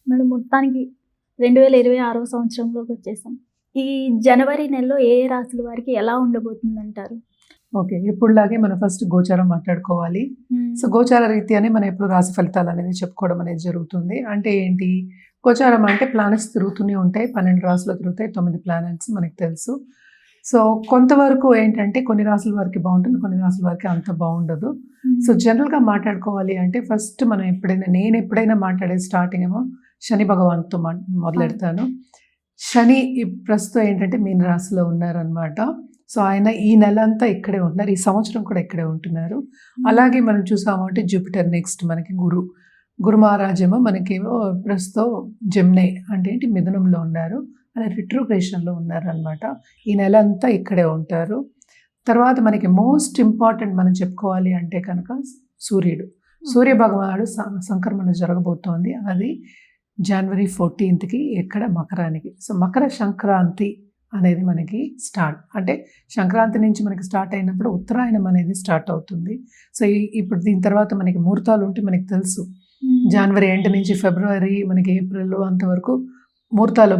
Madam మొత్తానికి 2026 సంవత్సరంలోకి వచ్చేసాం. ఈ జనవరి నెలలో ఏ రాశుల వారికి ఎలా ఉండబోతుందంటారు? ఓకే. ఎప్పుడులాగే మనం ఫస్ట్ గోచారం మాట్లాడుకోవాలి. సో, గోచార రీత్యానే మనం ఎప్పుడు రాశి ఫలితాలనేది చెప్పుకోవడం అనేది జరుగుతుంది. అంటే ఏంటి? గోచారం అంటే ప్లానెట్స్ తిరుగుతూనే ఉంటాయి. 12 రాశులు తిరుగుతాయి. 9 ప్లానెట్స్ మనకు తెలుసు. సో, కొంతవరకు ఏంటంటే కొన్ని రాసుల వారికి బాగుంటుంది. కొన్ని రాసుల వారికి అంత బాగుండదు. సో, జనరల్‌గా మాట్లాడుకోవాలి అంటే ఫస్ట్ మనం నేను ఎప్పుడైనా మాట్లాడేది స్టార్టింగ్ ఏమో శని భగవాన్‌తో మొదలెడతాను. శని ప్రస్తుతం ఏంటంటే మీన రాశిలో ఉన్నారనమాట. సో, ఆయన ఈ నెలంతా ఇక్కడే ఉంటున్నారు. ఈ సంవత్సరం కూడా ఇక్కడే ఉంటున్నారు. అలాగే మనం చూసామంటే జూపిటర్ నెక్స్ట్ మనకి గురు మహారాజేమో మనకేమో ప్రస్తుతం జెమిని అంటే ఏంటి మిథునంలో ఉన్నారు. అలా రిట్రోగ్రేషన్లో ఉన్నారనమాట. ఈ నెల అంతా ఇక్కడే ఉంటారు. తర్వాత మనకి మోస్ట్ ఇంపార్టెంట్ మనం చెప్పుకోవాలి అంటే కనుక సూర్య భగవానుడు సంక్రమణ జరగబోతోంది. అది జనవరి 14కి ఇక్కడ మకరానికి. సో, మకర సంక్రాంతి అనేది మనకి స్టార్ట్ అంటే సంక్రాంతి నుంచి మనకి స్టార్ట్ అయినప్పుడు ఉత్తరాయణం అనేది స్టార్ట్ అవుతుంది. సో, ఇప్పుడు దీని తర్వాత మనకి ముహూర్తాలు ఉంటే మనకి తెలుసు. జనవరి ఎండ్ నుంచి ఫిబ్రవరి మనకి ఏప్రిల్ అంతవరకు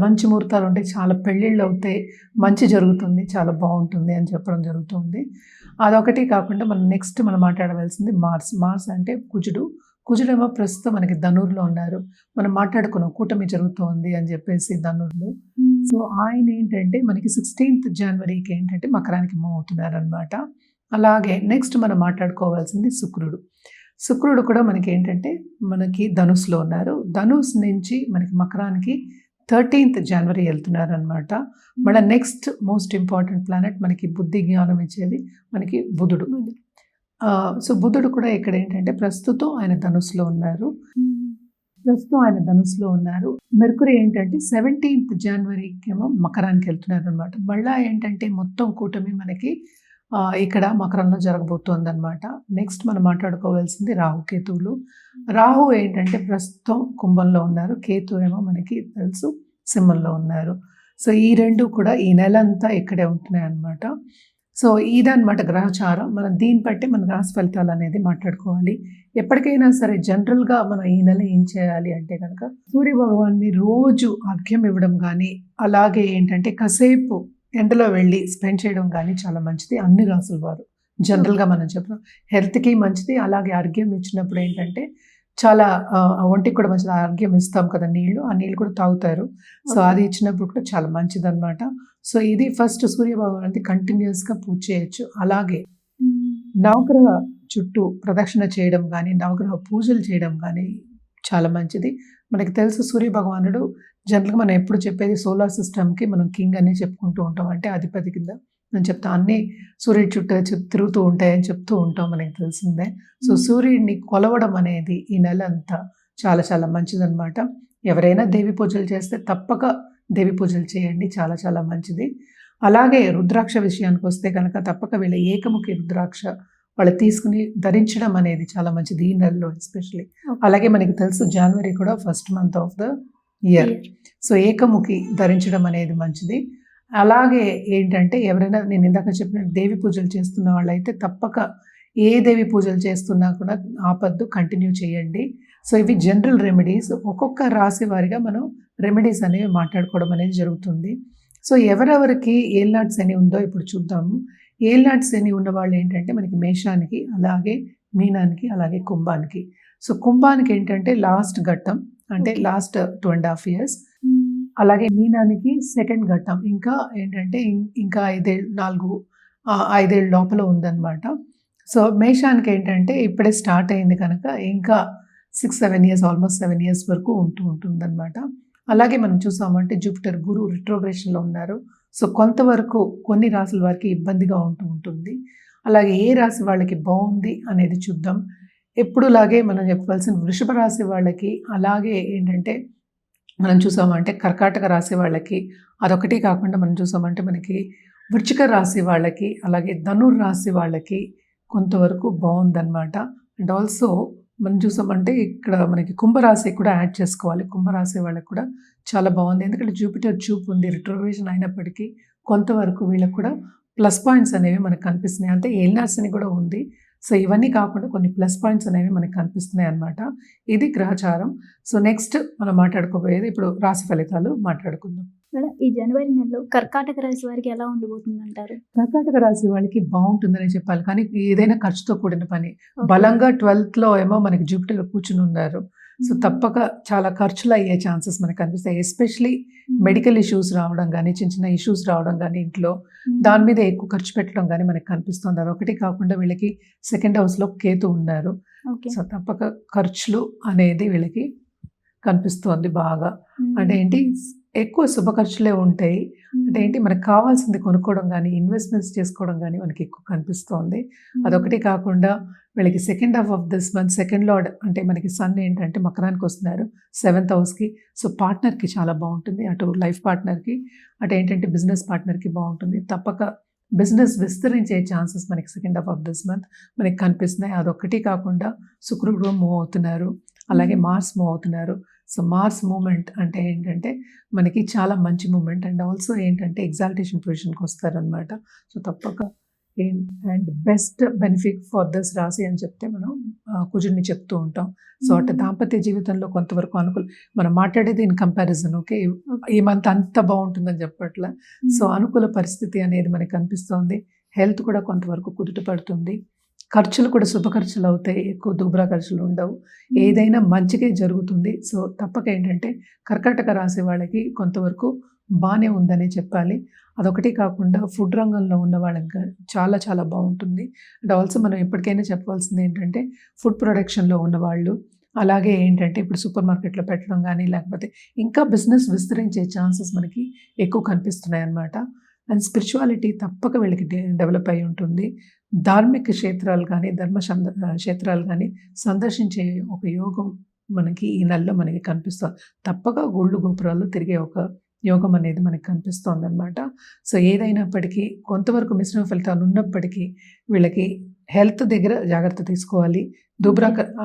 మంచి ముహూర్తాలు ఉంటాయి. చాలా పెళ్ళిళ్ళు అవుతాయి, మంచి జరుగుతుంది, చాలా బాగుంటుంది అని చెప్పడం జరుగుతుంది. అదొకటి కాకుండా మనం మాట్లాడవలసింది మార్స్ అంటే కుజుడేమో ప్రస్తుతం మనకి ధనుర్లో ఉన్నారు. మనం మాట్లాడుకున్నాం కూటమి జరుగుతోంది అని చెప్పేసి ధనుర్లో. సో, ఆయన ఏంటంటే మనకి 16th జనవరికి ఏంటంటే మకరానికి మూవ్ అవుతున్నారనమాట. అలాగే నెక్స్ట్ మనం మాట్లాడుకోవాల్సింది శుక్రుడు కూడా మనకి ఏంటంటే మనకి ధనుస్లో ఉన్నారు. ధనుస్ నుంచి మనకి మకరానికి 13th జనవరి వెళ్తున్నారనమాట. మళ్ళీ నెక్స్ట్ మోస్ట్ ఇంపార్టెంట్ ప్లానెట్ మనకి బుద్ధి జ్ఞానం ఇచ్చేది మనకి బుధుడు. సో, బుధుడు కూడా ఇక్కడ ఏంటంటే ప్రస్తుతం ఆయన ధనుస్లో ఉన్నారు. మెర్కురీ ఏంటంటే 17th జనవరికి ఏమో మకరానికి వెళ్తున్నారు అనమాట. మళ్ళీ ఏంటంటే మొత్తం కూటమి మనకి ఇక్కడ మకరంలో జరగబోతోంది అనమాట. నెక్స్ట్ మనం మాట్లాడుకోవాల్సింది రాహుకేతువులు. రాహు ఏంటంటే ప్రస్తుతం కుంభంలో ఉన్నారు. కేతు ఏమో మనకి తెలుసు సింహంలో ఉన్నారు. సో, ఈ రెండు కూడా ఈ నెల అంతా ఇక్కడే ఉంటున్నాయి అనమాట. సో, ఇదన్నమాట గ్రహచారం. మనం దీన్ని బట్టి మన రాశి ఫలితాలు అనేది మాట్లాడుకోవాలి. ఎప్పటికైనా సరే జనరల్గా మనం ఈ నెల ఏం చేయాలి అంటే కనుక సూర్య భగవాన్ని రోజు అర్ఘ్యం ఇవ్వడం కానీ, అలాగే ఏంటంటే కాసేపు ఎండలో వెళ్ళి స్పెండ్ చేయడం కానీ చాలా మంచిది. అన్ని రాసుల వారు జనరల్గా మనం చెప్తాం హెల్త్కి మంచిది. అలాగే అర్ఘ్యం ఇచ్చినప్పుడు ఏంటంటే చాలా ఒంటికి కూడా మంచిది. అర్ఘ్యం ఇస్తాం కదా నీళ్ళు, ఆ నీళ్ళు కూడా తాగుతారు. సో, అది ఇచ్చినప్పుడు కూడా చాలా మంచిది అనమాట. సో, ఇది ఫస్ట్ సూర్య భగవాన్ కంటిన్యూస్గా పూజ చేయొచ్చు. అలాగే నవగ్రహ చుట్టూ ప్రదక్షిణ చేయడం కానీ, నవగ్రహ పూజలు చేయడం కానీ చాలా మంచిది. మనకి తెలుసు సూర్య భగవానుడు జనరల్గా మనం ఎప్పుడు చెప్పేది సోలార్ సిస్టమ్కి మనం కింగ్ అని చెప్పుకుంటూ ఉంటాం. అంటే అధిపతి కింద నేను చెప్తాను. అన్నీ సూర్యుడి చుట్టూ తిరుగుతూ ఉంటాయని చెప్తూ ఉంటాం, మనకి తెలిసిందే. సో, సూర్యుడిని కొలవడం అనేది ఈ నెల అంతా చాలా చాలా మంచిదన్నమాట. ఎవరైనా దేవి పూజలు చేస్తే తప్పక దేవి పూజలు చేయండి, చాలా చాలా మంచిది. అలాగే రుద్రాక్ష విషయానికి వస్తే కనుక తప్పక వీళ్ళ ఏకముఖి రుద్రాక్ష వాళ్ళు తీసుకుని ధరించడం అనేది చాలా మంచిది ఈ నెలలో ఎస్పెషలీ. అలాగే మనకి తెలుసు జనవరి కూడా first month of the year. So, ఏకముఖి ధరించడం అనేది మంచిది. అలాగే ఏంటంటే ఎవరైనా నేను ఇందాక చెప్పినట్టు దేవి పూజలు చేస్తున్న వాళ్ళైతే తప్పక ఏ దేవి పూజలు చేస్తున్నా కూడా ఆపద్దు, కంటిన్యూ చేయండి. సో, ఇవి జనరల్ రెమెడీస్. ఒక్కొక్క రాశి వారిగా మనం రెమెడీస్ అనేవి మాట్లాడుకోవడం అనేది జరుగుతుంది. సో, ఎవరెవరికి ఏల్నాటి శని ఉందో ఇప్పుడు చూద్దాము. ఏల్నాటి శని ఉన్న వాళ్ళు ఏంటంటే మనకి మేషానికి, అలాగే మీనానికి, అలాగే కుంభానికి. సో, కుంభానికి ఏంటంటే లాస్ట్ ఘట్టం అంటే లాస్ట్ 2.5 years. అలాగే మీనానికి సెకండ్ ఘట్టం ఇంకా ఏంటంటే ఇంకా 5 ఏళ్ళ లోపల ఉందన్నమాట. సో, మేషానికి ఏంటంటే ఇప్పుడే స్టార్ట్ అయింది కనుక ఇంకా 6-7 years ఆల్మోస్ట్ 7 years వరకు ఉంటుందన్నమాట. అలాగే మనం చూసామంటే జూపిటర్ గురు రిట్రోగ్రేషన్లో ఉన్నారు. సో, కొంతవరకు కొన్ని రాశుల వారికి ఇబ్బందిగా ఉంటుంది. అలాగే ఏ రాశి వాళ్ళకి బాగుంది అనేది చూద్దాం. ఎప్పుడులాగే మనం చెప్పవలసిన వృషభ రాశి వాళ్ళకి, అలాగే ఏంటంటే మనం చూసామంటే కర్కాటక రాశి వాళ్ళకి, అదొకటి కాకుండా మనం చూసామంటే మనకి వృశ్చిక రాశి వాళ్ళకి, అలాగే ధనుర్ రాశి వాళ్ళకి కొంతవరకు బాగుందన్నమాట. అండ్ ఆల్సో మనం చూసామంటే ఇక్కడ మనకి కుంభరాశి కూడా యాడ్ చేసుకోవాలి. కుంభరాశి వాళ్ళకి కూడా చాలా బాగుంది. ఎందుకంటే జూపిటర్ చూపు ఉంది, రిట్రోగ్రేషన్ అయినప్పటికీ కొంతవరకు వీళ్ళకి కూడా ప్లస్ పాయింట్స్ అనేవి మనకు కనిపిస్తున్నాయి. అంటే ఏలినాటి శని కూడా ఉంది. సో ఇవన్నీ కాకుండా కొన్ని ప్లస్ పాయింట్స్ అనేవి మనకి కనిపిస్తున్నాయి అన్నమాట. ఇది గ్రహచారం. సో నెక్స్ట్ మనం మాట్లాడుకోబోయేది ఇప్పుడు రాశి ఫలితాలు మాట్లాడుకుందాం. మేడం, ఈ జనవరి నెలలో కర్కాటక రాశి వారికి ఎలా ఉండబోతుంది అంటారు? కర్కాటక రాశి వాళ్ళకి బాగుంటుందనే చెప్పాలి. కానీ ఏదైనా ఖర్చుతో కూడిన పని. ఓకే. బలంగా 12th ఏమో మనకి జూపిటర్ కూర్చుని ఉన్నారు. సో తప్పక చాలా ఖర్చులు అయ్యే ఛాన్సెస్ మనకు కనిపిస్తాయి. ఎస్పెషలీ మెడికల్ ఇష్యూస్ రావడం కానీ, చిన్న చిన్న ఇష్యూస్ రావడం కానీ ఇంట్లో దాని మీద ఎక్కువ ఖర్చు పెట్టడం కానీ మనకు కనిపిస్తుంది. అదొకటి కాకుండా వీళ్ళకి సెకండ్ హౌస్లో కేతు ఉన్నారు. ఓకే. సో తప్పక ఖర్చులు అనేది వీళ్ళకి కనిపిస్తోంది బాగా. అంటే ఏంటి, ఎక్కువ శుభ ఖర్చులే ఉంటాయి. అంటే ఏంటి, మనకు కావాల్సింది కొనుక్కోవడం కానీ, ఇన్వెస్ట్మెంట్స్ చేసుకోవడం కానీ మనకి ఎక్కువ కనిపిస్తోంది. అదొకటి కాకుండా వీళ్ళకి second half of this month second lord అంటే మనకి సన్ ఏంటంటే మకరానికి వస్తున్నారు 7th హౌస్కి. సో పార్ట్నర్కి చాలా బాగుంటుంది. అటు లైఫ్ పార్ట్నర్కి, అటు ఏంటంటే బిజినెస్ పార్ట్నర్కి బాగుంటుంది. తప్పక బిజినెస్ విస్తరించే ఛాన్సెస్ మనకి second half of this month మనకి కనిపిస్తున్నాయి. అదొకటి కాకుండా శుక్రుడు మూవ్ అవుతున్నారు, అలాగే మార్స్ మూవ్ అవుతున్నారు. సో మార్స్ మూమెంట్ అంటే ఏంటంటే మనకి చాలా మంచి మూమెంట్ అండ్ ఆల్సో ఏంటంటే ఎగ్జాల్టేషన్ పొజిషన్కి వస్తారనమాట. సో తప్పక and best benefit for this రాశి అని చెప్తే మనం కుజుడిని చెప్తూ ఉంటాం. సో అటు దాంపత్య జీవితంలో కొంతవరకు అనుకూలం. మనం మాట్లాడేది ఇన్ కంపారిజన్. ఓకే, ఈ మంత్ అంత బాగుంటుందని చెప్పట్ల. సో అనుకూల పరిస్థితి అనేది మనకి కనిపిస్తోంది. హెల్త్ కూడా కొంతవరకు కుదుట పడుతుంది. ఖర్చులు కూడా శుభ ఖర్చులు అవుతాయి, ఎక్కువ దుబ్రా ఖర్చులు ఉండవు. ఏదైనా మంచిగా జరుగుతుంది. సో తప్పక ఏంటంటే కర్కాటక రాశి వాళ్ళకి కొంతవరకు బాగానే ఉందనే చెప్పాలి. అదొకటి కాకుండా ఫుడ్ రంగంలో ఉన్న వాళ్ళకి చాలా చాలా బాగుంటుంది. అండ్ ఆల్సో మనం ఎప్పటికైనా చెప్పవలసింది ఏంటంటే ఫుడ్ ప్రొడక్షన్లో ఉన్నవాళ్ళు, అలాగే ఏంటంటే ఇప్పుడు సూపర్ మార్కెట్లో పెట్టడం కానీ, లేకపోతే ఇంకా బిజినెస్ విస్తరించే ఛాన్సెస్ మనకి ఎక్కువ కనిపిస్తున్నాయి అన్నమాట. అండ్ స్పిరిచువాలిటీ తప్పక వీళ్ళకి డెవలప్ అయి ఉంటుంది. ధార్మిక క్షేత్రాలు కానీ, క్షేత్రాలు కానీ సందర్శించే ఒక యోగం మనకి ఈ నెలలో మనకి కనిపిస్తుంది. తప్పక గుళ్ళు గోపురాలు తిరిగే ఒక యోగం అనేది మనకి కనిపిస్తోంది అనమాట. సో ఏదైనప్పటికీ కొంతవరకు మిశ్రమ ఫలితాలు ఉన్నప్పటికీ వీళ్ళకి హెల్త్ దగ్గర జాగ్రత్త తీసుకోవాలి.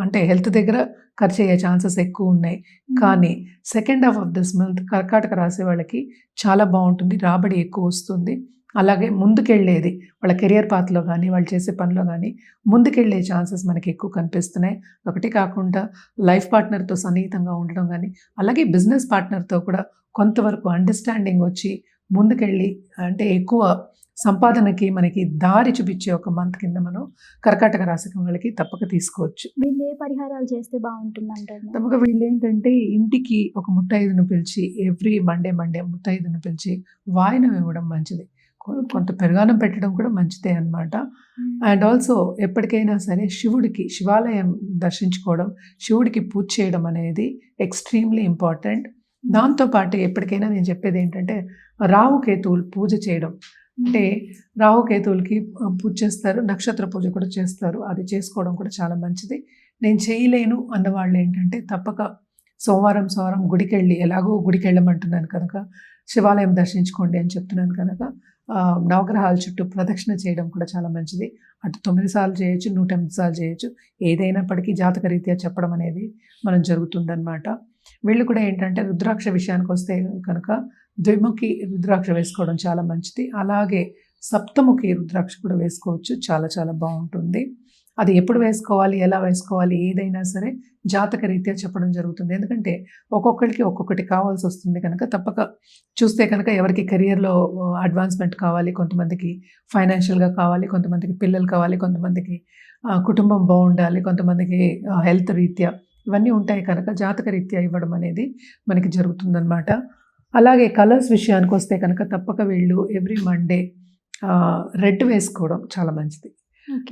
అంటే హెల్త్ దగ్గర ఖర్చు అయ్యే ఛాన్సెస్ ఎక్కువ ఉన్నాయి. కానీ second half of this month కర్కాటక రాశి వాళ్ళకి చాలా బాగుంటుంది. రాబడి ఎక్కువ వస్తుంది. అలాగే ముందుకెళ్ళేది వాళ్ళ కెరియర్ పాత్లో కానీ, వాళ్ళు చేసే పనిలో కానీ ముందుకెళ్ళే ఛాన్సెస్ మనకి ఎక్కువ కనిపిస్తున్నాయి. ఒకటి కాకుండా లైఫ్ పార్ట్నర్తో సన్నిహితంగా ఉండడం కానీ, అలాగే బిజినెస్ పార్ట్నర్తో కూడా కొంతవరకు అండర్స్టాండింగ్ వచ్చి ముందుకెళ్ళి అంటే ఎక్కువ సంపాదనకి మనకి దారి చూపించే ఒక మంత్ కింద మనం కర్కాటక రాశి వాళ్ళకి తప్పక తీసుకోవచ్చు. వీళ్ళు ఏ పరిహారాలు చేస్తే బాగుంటుంది అంటారు? తప్పక వీళ్ళు ఏంటంటే ఇంటికి ఒక ముత్తైదును పిలిచి ఎవ్రీ మండే ముత్తైదును పిలిచి వాయనం ఇవ్వడం మంచిది. కొంత పెరుగానం పెట్టడం కూడా మంచిదే అన్నమాట. అండ్ ఆల్సో ఎప్పటికైనా సరే శివాలయం దర్శించుకోవడం, శివుడికి పూజ చేయడం అనేది ఎక్స్ట్రీమ్లీ ఇంపార్టెంట్. దాంతోపాటు ఎప్పటికైనా నేను చెప్పేది ఏంటంటే రాహుకేతువులు పూజ చేయడం. అంటే రాహుకేతువులకి పూజ చేస్తారు, నక్షత్ర పూజ కూడా చేస్తారు. అది చేసుకోవడం కూడా చాలా మంచిది. నేను చేయలేను అన్నవాళ్ళు ఏంటంటే తప్పక సోమవారం గుడికి వెళ్ళి, ఎలాగో గుడికి వెళ్ళమంటున్నాను కనుక శివాలయం దర్శించుకోండి అని చెప్తున్నాను కనుక నవగ్రహాల చుట్టూ ప్రదక్షిణ చేయడం కూడా చాలా మంచిది. అటు 9 సార్లు చేయొచ్చు, 108 సార్లు చేయొచ్చు. ఏదైనప్పటికీ జాతక రీత్యా చెప్పడం అనేది మనం జరుగుతుందన్నమాట. వీళ్ళు కూడా ఏంటంటే రుద్రాక్ష విషయానికి వస్తే కనుక ద్విముఖి రుద్రాక్ష వేసుకోవడం చాలా మంచిది. అలాగే సప్తముఖి రుద్రాక్ష కూడా వేసుకోవచ్చు, చాలా చాలా బాగుంటుంది. అది ఎప్పుడు వేసుకోవాలి, ఎలా వేసుకోవాలి, ఏదైనా సరే జాతక రీత్యా చెప్పడం జరుగుతుంది. ఎందుకంటే ఒక్కొక్కరికి ఒక్కొక్కటి కావాల్సి వస్తుంది కనుక తప్పక చూస్తే కనుక ఎవరికి కెరియర్లో అడ్వాన్స్మెంట్ కావాలి, కొంతమందికి ఫైనాన్షియల్గా కావాలి, కొంతమందికి పిల్లలు కావాలి, కొంతమందికి కుటుంబం బాగుండాలి, కొంతమందికి హెల్త్ రీత్యా ఇవన్నీ ఉంటాయి కనుక జాతక రీత్యా ఇవ్వడం అనేది మనకి జరుగుతుందన్నమాట. అలాగే కలర్స్ విషయానికి వస్తే కనుక తప్పక వీళ్ళు ఎవ్రీ మండే రెడ్ వేసుకోవడం చాలా మంచిది.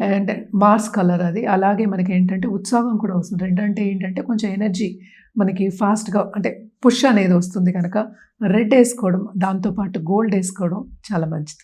అండ్ మార్స్ కలర్ అది. అలాగే మనకి ఏంటంటే ఉత్సాహం కూడా వస్తుంది. రెడ్ అంటే ఏంటంటే కొంచెం ఎనర్జీ మనకి ఫాస్ట్గా అంటే పుష్ అనేది వస్తుంది కనుక రెడ్ వేసుకోవడం, దాంతోపాటు గోల్డ్ వేసుకోవడం చాలా మంచిది.